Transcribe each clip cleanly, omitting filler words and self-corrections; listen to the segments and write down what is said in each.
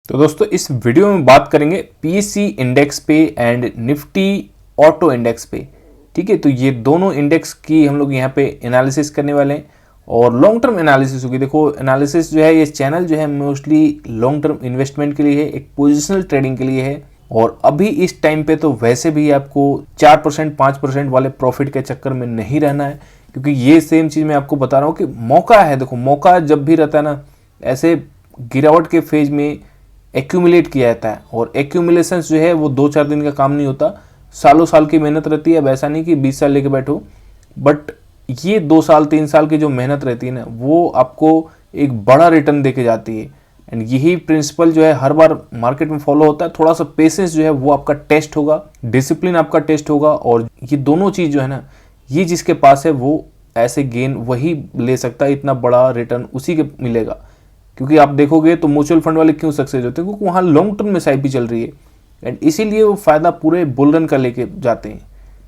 तो दोस्तों इस वीडियो में बात करेंगे पीएससी इंडेक्स पे एंड निफ्टी ऑटो इंडेक्स पे। ठीक है, तो ये दोनों इंडेक्स की हम लोग यहाँ पे एनालिसिस करने वाले हैं और लॉन्ग टर्म एनालिसिस होगी। देखो एनालिसिस जो है ये चैनल जो है मोस्टली लॉन्ग टर्म इन्वेस्टमेंट के लिए है, एक पोजिशनल ट्रेडिंग के लिए है। और अभी इस टाइम पे तो वैसे भी आपको 4% 5% वाले प्रॉफिट के चक्कर में नहीं रहना है, क्योंकि ये सेम चीज़ मैं आपको बता रहा हूँ कि मौका है। देखो मौका जब भी रहता है ना, ऐसे गिरावट के फेज में एक्यूमुलेट किया जाता है और एक्यूमुलेशन जो है वो 2-4 दिन का काम नहीं होता, सालों साल की मेहनत रहती है। अब ऐसा नहीं कि 20 साल लेके बैठो, बट ये 2 साल 3 साल की जो मेहनत रहती है ना, वो आपको एक बड़ा रिटर्न देके जाती है। एंड यही प्रिंसिपल जो है हर बार मार्केट में फॉलो होता है। थोड़ा सा पेशेंस जो है वो आपका टेस्ट होगा, डिसिप्लिन आपका टेस्ट होगा, और ये दोनों चीज़ जो है ना, ये जिसके पास है वो ऐसे गेन वही ले सकता है, इतना बड़ा रिटर्न उसी के मिलेगा। क्योंकि आप देखोगे तो म्यूचुअल फंड वाले क्यों सक्सेस होते हैं, क्योंकि वहाँ लॉन्ग टर्म में एसआईपी चल रही है एंड इसीलिए वो फायदा पूरे बुल रन का लेके जाते हैं,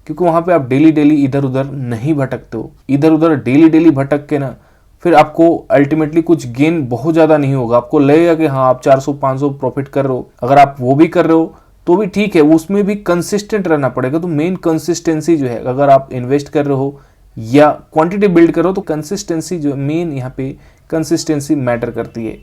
क्योंकि वहाँ पे आप डेली डेली इधर उधर नहीं भटकते हो। इधर उधर डेली डेली भटक के ना फिर आपको अल्टीमेटली कुछ गेन बहुत ज़्यादा नहीं होगा। आपको लगेगा कि हाँ आप 400-500 प्रॉफिट कर रहे हो, अगर आप वो भी कर रहे हो तो भी ठीक है, उसमें भी कंसिस्टेंट रहना पड़ेगा। तो मेन कंसिस्टेंसी जो है, अगर आप इन्वेस्ट कर रहे हो या क्वांटिटी बिल्ड करो तो कंसिस्टेंसी जो मेन यहाँ पे कंसिस्टेंसी मैटर करती है।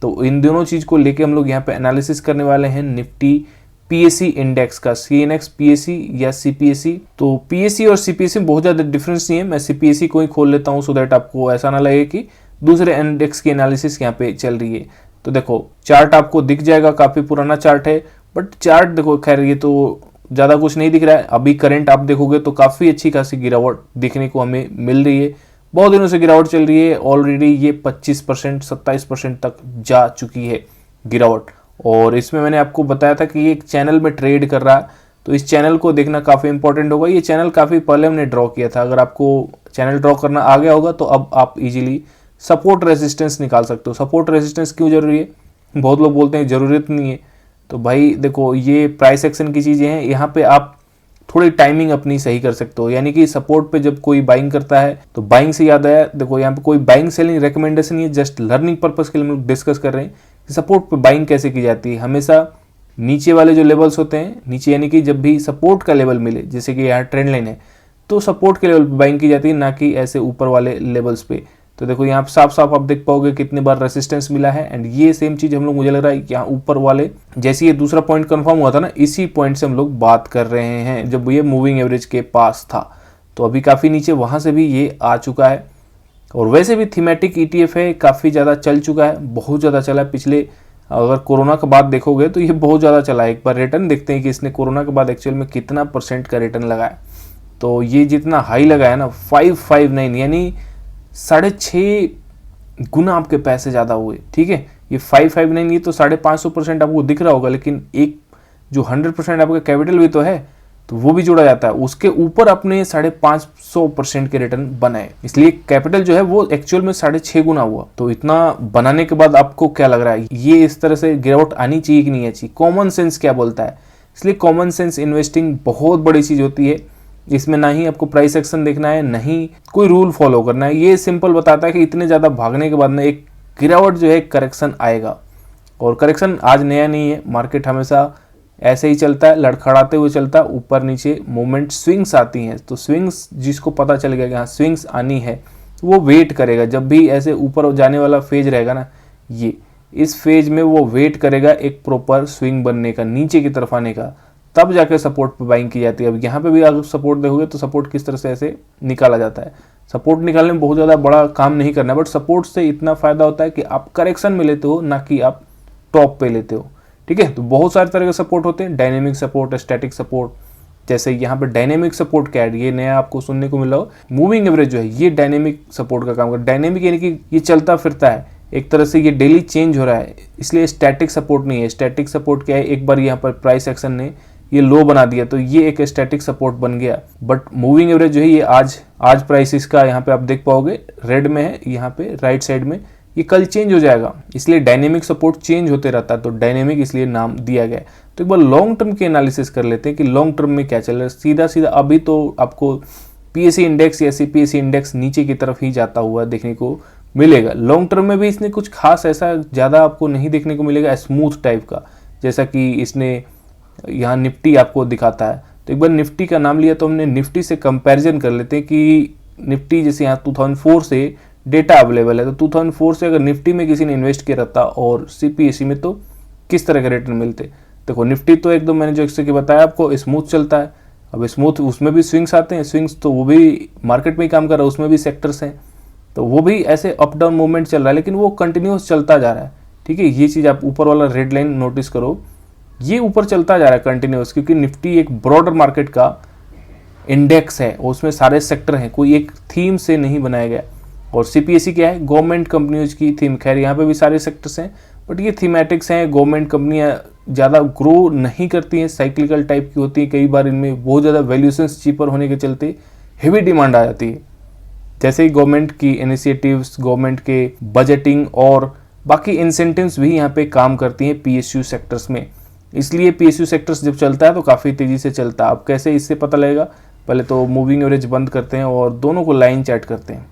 तो इन दोनों चीज़ को लेके हम लोग यहाँ पे एनालिसिस करने वाले हैं निफ्टी पीएससी इंडेक्स का, सीएनएक्स पीएससी या सीपीएससी। तो पीएससी और सीपीएससी में बहुत ज़्यादा डिफरेंस नहीं है। मैं सीपीएससी को ही खोल लेता हूँ सो दैट आपको ऐसा ना लगे कि दूसरे इंडेक्स की एनालिसिस यहाँ पे चल रही है। तो देखो चार्ट आपको दिख जाएगा, काफ़ी पुराना चार्ट है, बट चार्ट देखो खैर ये तो ज़्यादा कुछ नहीं दिख रहा है। अभी करंट आप देखोगे तो काफ़ी अच्छी खासी गिरावट दिखने को हमें मिल रही है। बहुत दिनों से गिरावट चल रही है, ऑलरेडी ये 25% 27% तक जा चुकी है गिरावट। और इसमें मैंने आपको बताया था कि ये एक चैनल में ट्रेड कर रहा है, तो इस चैनल को देखना काफ़ी इंपॉर्टेंट होगा। ये चैनल काफ़ी पहले हमने ड्रॉ किया था। अगर आपको चैनल ड्रॉ करना आ गया होगा तो अब आप इजीली सपोर्ट रेजिस्टेंस निकाल सकते हो। सपोर्ट रेजिस्टेंस क्यों जरूरी है, बहुत लोग बोलते हैं ज़रूरत नहीं है। तो भाई देखो ये प्राइस एक्शन की चीज़ें हैं, यहाँ पे आप थोड़ी टाइमिंग अपनी सही कर सकते हो। यानी कि सपोर्ट पे जब कोई बाइंग करता है तो बाइंग से याद आया, देखो यहाँ पे कोई बाइंग सेलिंग रिकमेंडेशन नहीं है, जस्ट लर्निंग पर्पस के लिए हम लोग डिस्कस कर रहे हैं कि सपोर्ट पे बाइंग कैसे की जाती है। हमेशा नीचे वाले जो लेवल्स होते हैं, नीचे यानी कि जब भी सपोर्ट का लेवल मिले, जैसे कि यहाँ ट्रेंड लाइन है तो सपोर्ट के लेवल पे बाइंग की जाती है, ना कि ऐसे ऊपर वाले लेवल्स पे। तो देखो यहाँ साफ साफ आप देख पाओगे कितने बार रेसिस्टेंस मिला है। एंड ये सेम चीज़ हम लोग, मुझे लग रहा है यहाँ ऊपर वाले जैसे ये दूसरा पॉइंट कंफर्म हुआ था ना, इसी पॉइंट से हम लोग बात कर रहे हैं जब ये मूविंग एवरेज के पास था। तो अभी काफ़ी नीचे वहाँ से भी ये आ चुका है। और वैसे भी थीमेटिक ईटीएफ है, काफ़ी ज़्यादा चल चुका है, बहुत ज़्यादा चला है। पिछले अगर कोरोना के बाद देखोगे तो ये बहुत ज़्यादा चला है। एक बार रिटर्न देखते हैं कि इसने कोरोना के बाद एक्चुअल में कितना % का रिटर्न लगाया। तो ये जितना हाई लगाया ना 559, यानी 6.5 गुना आपके पैसे ज़्यादा हुए। ठीक है, ये 559 ये तो 550% आपको दिख रहा होगा, लेकिन एक जो 100% आपका कैपिटल भी तो है, तो वो भी जोड़ा जाता है। उसके ऊपर अपने 550% के रिटर्न बनाए, इसलिए कैपिटल जो है वो एक्चुअल में 6.5 गुना हुआ। तो इतना बनाने के बाद आपको क्या लग रहा है, ये इस तरह से गिरावट आनी चाहिए कि नहीं चाहिए? कॉमन सेंस क्या बोलता है? इसलिए कॉमन सेंस इन्वेस्टिंग बहुत बड़ी चीज़ होती है। इसमें ना ही आपको प्राइस एक्शन देखना है, ना ही कोई रूल फॉलो करना है। ये सिंपल बताता है कि इतने ज़्यादा भागने के बाद ना एक गिरावट जो है करेक्शन आएगा। और करेक्शन आज नया नहीं है, मार्केट हमेशा ऐसे ही चलता है, लड़खड़ाते हुए चलता है, ऊपर नीचे मूवमेंट, स्विंग्स आती हैं। तो स्विंग्स जिसको पता चल गया कि हाँ स्विंग्स आनी है, तो वो वेट करेगा। जब भी ऐसे ऊपर जाने वाला फेज रहेगा ना, ये इस फेज में वो वेट करेगा एक प्रॉपर स्विंग बनने का, नीचे की तरफ आने का, तब जाके सपोर्ट पे बाइंग की जाती है। अब यहाँ पे भी अगर सपोर्ट देखोगे तो सपोर्ट किस तरह से ऐसे निकाला जाता है। सपोर्ट निकालने में बहुत ज़्यादा बड़ा काम नहीं करना है, बट सपोर्ट से इतना फ़ायदा होता है कि आप करेक्शन में लेते हो, ना कि आप टॉप पे लेते हो। ठीक है, तो बहुत सारे तरह के सपोर्ट होते हैं, डायनेमिक सपोर्ट, स्टैटिक सपोर्ट। जैसे यहाँ पे डायनेमिक सपोर्ट क्या है, ये नया आपको सुनने को मिला हो। मूविंग एवरेज जो है ये डायनेमिक सपोर्ट का काम करता है। डायनेमिक यानी कि ये चलता फिरता है, एक तरह से ये डेली चेंज हो रहा है, इसलिए स्टैटिक सपोर्ट नहीं है। स्टैटिक सपोर्ट क्या है, एक बार यहाँ पर प्राइस एक्शन ने ये लो बना दिया तो ये एक स्टैटिक सपोर्ट बन गया। बट मूविंग एवरेज जो है ये आज प्राइस इसका यहाँ पे आप देख पाओगे रेड में है, यहाँ पे राइट साइड में, ये कल चेंज हो जाएगा। इसलिए डायनेमिक सपोर्ट चेंज होते रहता है, तो डायनेमिक इसलिए नाम दिया गया है। तो एक बार लॉन्ग टर्म की एनालिसिस कर लेते हैं कि लॉन्ग टर्म में क्या चल रहा है। सीधा सीधा अभी तो आपको पीएससी इंडेक्स या सीपीएससी इंडेक्स नीचे की तरफ ही जाता हुआ देखने को मिलेगा। लॉन्ग टर्म में भी इसने कुछ खास ऐसा ज़्यादा आपको नहीं देखने को मिलेगा स्मूथ टाइप का, जैसा कि इसने यहाँ निफ्टी आपको दिखाता है। तो एक बार निफ्टी का नाम लिया तो हमने निफ्टी से कंपैरिजन कर लेते हैं कि निफ्टी जैसे यहाँ 2004 से डेटा अवेलेबल है, तो 2004 से अगर निफ्टी में किसी ने इन्वेस्ट किया रहता और सीपीएसई में, तो किस तरह के रिटर्न मिलते। देखो निफ्टी तो एकदम मैंने जैसे कि बताया आपको स्मूथ चलता है। अब स्मूथ उसमें भी स्विंग्स आते हैं, स्विंग्स तो वो भी मार्केट में ही काम कर रहा है, उसमें भी सेक्टर्स हैं, तो वो भी ऐसे अप डाउन मूवमेंट चल रहा है, लेकिन वो कंटिन्यूस चलता जा रहा है। ठीक है, ये चीज़ आप ऊपर वाला रेड लाइन नोटिस करो, ये ऊपर चलता जा रहा है कंटिन्यूस, क्योंकि निफ्टी एक ब्रॉडर मार्केट का इंडेक्स है और उसमें सारे सेक्टर हैं, कोई एक थीम से नहीं बनाया गया। और सीपीएसई क्या है, गवर्नमेंट कंपनीज की थीम। खैर यहाँ पे भी सारे सेक्टर्स हैं, बट ये थीमेटिक्स हैं। गवर्नमेंट कंपनियाँ ज़्यादा ग्रो नहीं करती हैं, साइक्लिकल टाइप की होती हैं, कई बार इनमें बहुत ज़्यादा वैल्यूएशंस चीपर होने के चलते हेवी डिमांड आ जाती है। जैसे ही गवर्नमेंट की इनिशिएटिव्स, गवर्नमेंट के बजटिंग और बाकी इंसेंटिव्स भी यहाँ पे काम करती हैं पीएसयू सेक्टर्स में, इसलिए पीएसयू सेक्टर्स जब चलता है तो काफ़ी तेज़ी से चलता है। अब कैसे इससे पता लगेगा, पहले तो मूविंग एवरेज बंद करते हैं और दोनों को लाइन चैट करते हैं।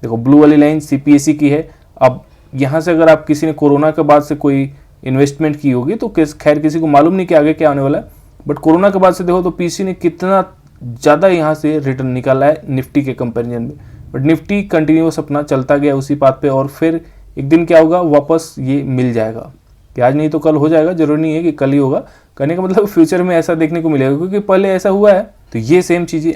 देखो ब्लू वाली लाइन सीपीएसई की है। अब यहाँ से अगर आप किसी ने कोरोना के बाद से कोई इन्वेस्टमेंट की होगी तो खैर किसी को मालूम नहीं कि आगे क्या होने वाला है, बट कोरोना के बाद से देखो तो पीएसयू ने कितना ज़्यादा यहाँ से रिटर्न निकाला है निफ्टी के कंपेरिजन में। बट निफ्टी कंटिन्यूस अपना चलता गया उसी पाथ पे, और फिर एक दिन क्या होगा, वापस ये मिल जाएगा, कि आज नहीं तो कल हो जाएगा, जरूरी नहीं है कि कल ही होगा। कहने का मतलब फ्यूचर में ऐसा देखने को मिलेगा, क्योंकि पहले ऐसा हुआ है, तो ये सेम चीज़ें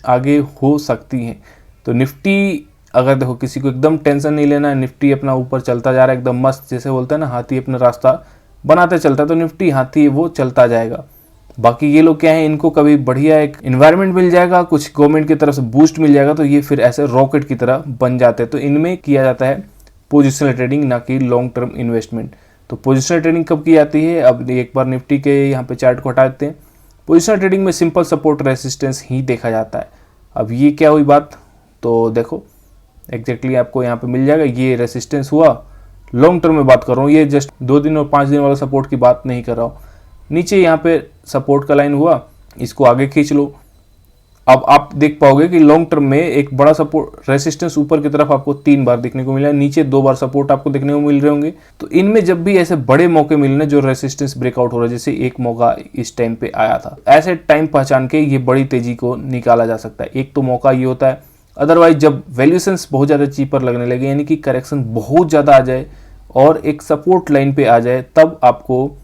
आगे हो सकती हैं। तो निफ्टी अगर देखो किसी को एकदम टेंशन नहीं लेना है, निफ्टी अपना ऊपर चलता जा रहा है एकदम मस्त, जैसे बोलते हैं ना हाथी अपना रास्ता बनाते चलता है, तो निफ्टी हाथी वो चलता जाएगा। बाकी ये लोग क्या है, इनको कभी बढ़िया एक इन्वायरमेंट मिल जाएगा, कुछ गवर्नमेंट की तरफ से बूस्ट मिल जाएगा, तो ये फिर ऐसे रॉकेट की तरह बन जाते हैं। तो इनमें किया जाता है पोजिशनल ट्रेडिंग, ना कि लॉन्ग टर्म इन्वेस्टमेंट। तो पोजिशनल ट्रेडिंग कब की जाती है, अब एक बार निफ्टी के यहाँ पे चार्ट को हटा देते हैं। पोजिशनल ट्रेडिंग में सिंपल सपोर्ट रेसिस्टेंस ही देखा जाता है। अब ये क्या हुई बात, तो देखो एग्जैक्टली आपको यहाँ पे मिल जाएगा, ये रेसिस्टेंस हुआ। लॉन्ग टर्म में बात कर रहा हूँ, ये जस्ट 2 दिन और 5 दिन वाला सपोर्ट की बात नहीं कर रहा हूँ। नीचे यहाँ पे सपोर्ट का लाइन हुआ, इसको आगे खींच लो। अब आप देख पाओगे कि लॉन्ग टर्म में एक बड़ा सपोर्ट रेसिस्टेंस ऊपर की तरफ आपको 3 बार देखने को मिला है, नीचे 2 बार सपोर्ट आपको देखने को मिल रहे होंगे। तो इनमें जब भी ऐसे बड़े मौके मिलने जो रेसिस्टेंस ब्रेकआउट हो रहा है, जैसे एक मौका इस टाइम पे आया था, ऐसे टाइम पहचान के ये बड़ी तेजी को निकाला जा सकता है। एक तो मौका ये होता है, अदरवाइज जब वैल्यूएशंस बहुत ज़्यादा चीपर लगने लगे, यानी कि करेक्शन बहुत ज़्यादा आ जाए और एक सपोर्ट लाइन पे आ जाए, तब आपको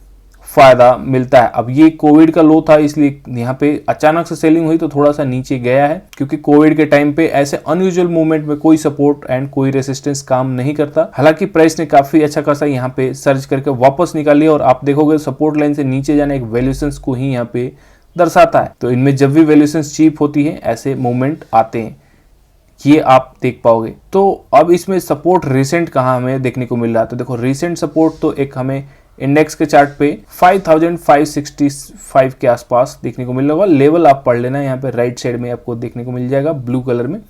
फायदा मिलता है। अब ये कोविड का लो था, इसलिए यहाँ पे अचानक से सेलिंग हुई तो थोड़ा सा नीचे गया है, क्योंकि कोविड के टाइम पे ऐसे अनयूजुअल मूवमेंट में कोई सपोर्ट एंड कोई रेसिस्टेंस काम नहीं करता। हालांकि प्राइस ने काफी अच्छा खासा यहाँ पे सर्च करके वापस निकाल लिया, और आप देखोगे सपोर्ट लाइन से नीचे जाने एक वैल्यूएशंस को ही यहाँ पे दर्शाता है। तो इनमें जब भी वैल्यूएशंस चीप होती है ऐसे मूवमेंट आते हैं, ये आप देख पाओगे। तो अब इसमें सपोर्ट रिसेंट कहाँ हमें देखने को मिल रहा है, तो देखो रिसेंट सपोर्ट तो एक हमें इंडेक्स के चार्ट पे 5565 के आसपास देखने को मिल रहा होगा। लेवल आप पढ़ लेना, यहाँ पे राइट साइड में आपको देखने को मिल जाएगा ब्लू कलर में।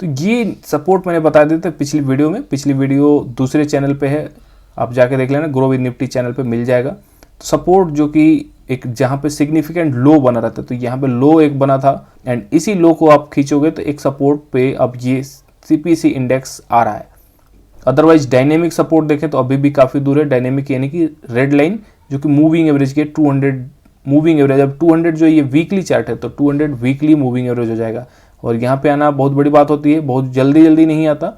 तो ये सपोर्ट मैंने बता दिया था पिछली वीडियो में, पिछली वीडियो दूसरे चैनल पे है, आप जाके देख लेना, ग्रो विद निफ्टी चैनल पे मिल जाएगा। तो सपोर्ट जो कि एक जहाँ पे सिग्निफिकेंट लो बना रहता है, तो यहाँ पे लो एक बना था, एंड इसी लो को आप खींचोगे तो एक सपोर्ट पे अब ये सीपीसी इंडेक्स आ रहा है। अदरवाइज डायनेमिक सपोर्ट देखें तो अभी भी काफ़ी दूर है। डायनेमिक यानी कि रेड लाइन जो कि मूविंग एवरेज के 200 मूविंग एवरेज, अब 200 जो ये वीकली चार्ट है तो 200 वीकली मूविंग एवरेज हो जाएगा। और यहाँ पे आना बहुत बड़ी बात होती है, बहुत जल्दी नहीं आता,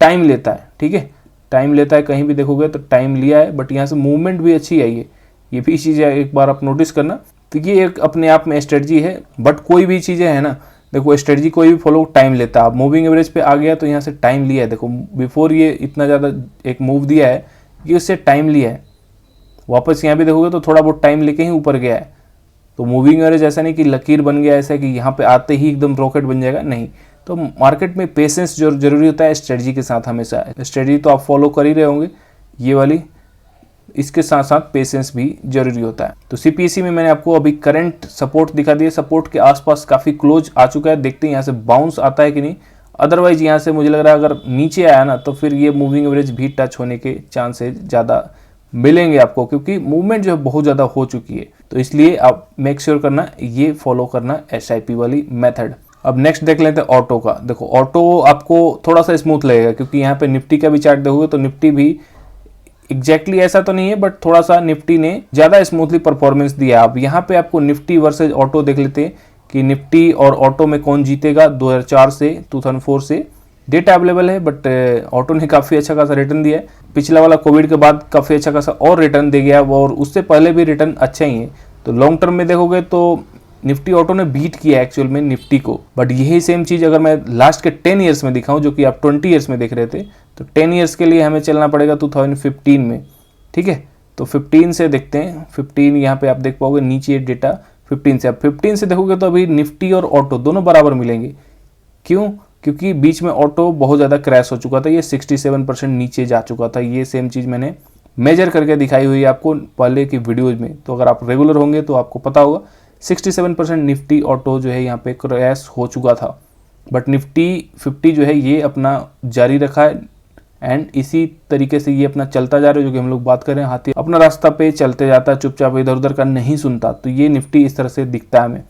टाइम लेता है। ठीक है, टाइम लेता है, कहीं भी देखोगे तो टाइम लिया है, बट यहाँ से मूवमेंट भी अच्छी आई है, ये भी चीज़ एक बार आप नोटिस करना। तो ये एक अपने आप में स्ट्रेटजी है, बट कोई भी चीज़ें है ना, देखो स्ट्रेटजी कोई भी फॉलो टाइम लेता है। आप मूविंग एवरेज पे आ गया तो यहाँ से टाइम लिया है, देखो बिफोर ये इतना ज़्यादा एक मूव दिया है, ये उससे टाइम लिया है। वापस यहाँ भी देखोगे तो थोड़ा बहुत टाइम लेके ही ऊपर गया है। तो मूविंग एवरेज ऐसा नहीं कि लकीर बन गया, ऐसा कि यहाँ पे आते ही एकदम रॉकेट बन जाएगा, नहीं। तो मार्केट में पेशेंस जो जरूरी होता है स्ट्रेटजी के साथ हमेशा। स्ट्रेटजी तो आप फॉलो कर ही रहे होंगे ये वाली, इसके साथ साथ पेशेंस भी जरूरी होता है। तो सीपीएसई में मैंने आपको अभी करंट सपोर्ट दिखा दिया, सपोर्ट के आसपास काफ़ी क्लोज आ चुका है, देखते हैं यहाँ से बाउंस आता है कि नहीं। अदरवाइज यहाँ से मुझे लग रहा है अगर नीचे आया ना तो फिर ये मूविंग एवरेज भी टच होने के चांसेस ज़्यादा मिलेंगे आपको, क्योंकि मूवमेंट जो है बहुत ज़्यादा हो चुकी है। तो इसलिए आप मेक श्योर करना ये फॉलो करना SIP वाली मेथड। अब नेक्स्ट देख लेते हैं ऑटो का। देखो ऑटो आपको थोड़ा सा स्मूथ लगेगा क्योंकि यहाँ पे निफ्टी का भी चार्ट देखोगे तो निफ्टी भी एग्जैक्टली ऐसा तो नहीं है, बट थोड़ा सा निफ्टी ने ज्यादा स्मूथली परफॉर्मेंस दिया। अब यहाँ पे आपको निफ्टी वर्सेज ऑटो देख लेते हैं कि निफ्टी और ऑटो में कौन जीतेगा। 2004 से 2004 से डेटा अवेलेबल है, बट ऑटो ने काफी अच्छा खासा रिटर्न दिया है। पिछला वाला कोविड के बाद काफी अच्छा खासा और रिटर्न दे गया, और उससे पहले भी रिटर्न अच्छा ही है। तो लॉन्ग टर्म में देखोगे तो निफ्टी ऑटो ने बीट किया एक्चुअल में निफ्टी को। बट यही सेम चीज अगर मैं लास्ट के 10 ईयर्स में दिखाऊं, जो कि आप 20 ईयर्स में देख रहे थे, तो 10 ईयर्स के लिए हमें चलना पड़ेगा 2015 में। ठीक है, तो 15 से देखते हैं। 15 यहाँ पे आप देख पाओगे नीचे डेटा 15 से। अब 15 से देखोगे तो अभी निफ्टी और ऑटो दोनों बराबर मिलेंगे। क्यों? क्योंकि बीच में ऑटो बहुत ज़्यादा क्रैश हो चुका था, ये 67% नीचे जा चुका था। ये सेम चीज़ मैंने मेजर करके दिखाई हुई है आपको पहले की वीडियोज में। तो अगर आप रेगुलर होंगे तो आपको पता होगा 67% निफ्टी ऑटो जो है यहाँ पे क्रैश हो चुका था। बट निफ्टी 50 जो है ये अपना जारी रखा है, एंड इसी तरीके से ये अपना चलता जा रहा है। जो कि हम लोग बात कर रहे हैं, हाथी अपना रास्ता पे चलते जाता है, चुपचाप इधर उधर का नहीं सुनता। तो ये निफ्टी इस तरह से दिखता है हमें।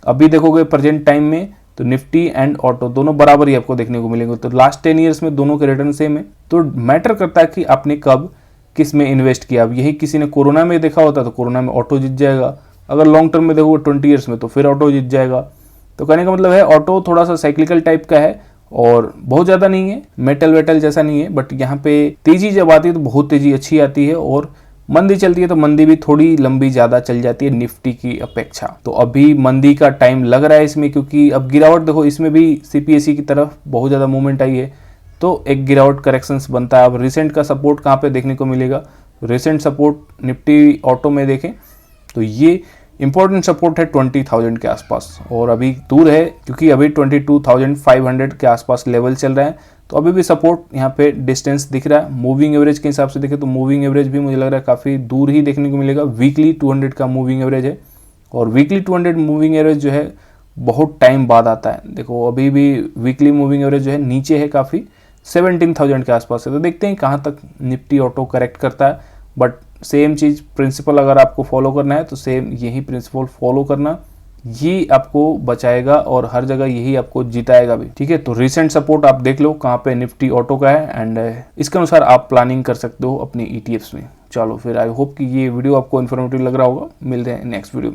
अभी देखोगे प्रेजेंट टाइम में तो निफ्टी एंड ऑटो दोनों बराबर ही आपको देखने को मिलेंगे। तो लास्ट 10 ईयर्स में दोनों के रिटर्न सेम है। तो मैटर करता है कि आपने कब किस में इन्वेस्ट किया। अब यही किसी ने कोरोना में देखा होता तो कोरोना में ऑटो जीत जाएगा। अगर लॉन्ग टर्म में देखोगे 20 ईयर्स में तो फिर ऑटो जीत जाएगा। तो कहने का मतलब है ऑटो थोड़ा सा साइक्लिकल टाइप का है और बहुत ज़्यादा नहीं है, मेटल वेटल जैसा नहीं है। बट यहाँ पे तेजी जब आती है तो बहुत तेजी अच्छी आती है, और मंदी चलती है तो मंदी भी थोड़ी लंबी ज़्यादा चल जाती है निफ्टी की अपेक्षा। तो अभी मंदी का टाइम लग रहा है इसमें, क्योंकि अब गिरावट देखो इसमें भी सीपीएसई की तरफ बहुत ज़्यादा मूवमेंट आई है, तो एक गिरावट करेक्शंस बनता है। अब रिसेंट का सपोर्ट कहाँ पे देखने को मिलेगा? रिसेंट सपोर्ट निफ्टी ऑटो में देखें तो ये इंपॉर्टेंट सपोर्ट है 20,000 के आसपास, और अभी दूर है क्योंकि अभी 22,500 के आसपास लेवल चल रहा है। तो अभी भी सपोर्ट यहाँ पे डिस्टेंस दिख रहा है। मूविंग एवरेज के हिसाब से देखें तो मूविंग एवरेज भी मुझे लग रहा है काफ़ी दूर ही देखने को मिलेगा। वीकली 200 का मूविंग एवरेज है, और वीकली 200 मूविंग एवरेज जो है बहुत टाइम बाद आता है। देखो अभी भी वीकली मूविंग एवरेज जो है नीचे है काफ़ी, 17,000 के आसपास है। तो देखते हैं कहाँ तक निफ्टी ऑटो करेक्ट करता है। बट सेम चीज़ प्रिंसिपल अगर आपको फॉलो करना है तो सेम यही प्रिंसिपल फॉलो करना, ये आपको बचाएगा और हर जगह यही आपको जिताएगा भी। ठीक है, तो रिसेंट सपोर्ट आप देख लो कहाँ पे निफ्टी ऑटो का है, एंड इसके अनुसार आप प्लानिंग कर सकते हो अपनी ETFs में। चलो फिर आई होप कि ये वीडियो आपको इन्फॉर्मेटिव लग रहा होगा। मिलते हैं नेक्स्ट वीडियो में।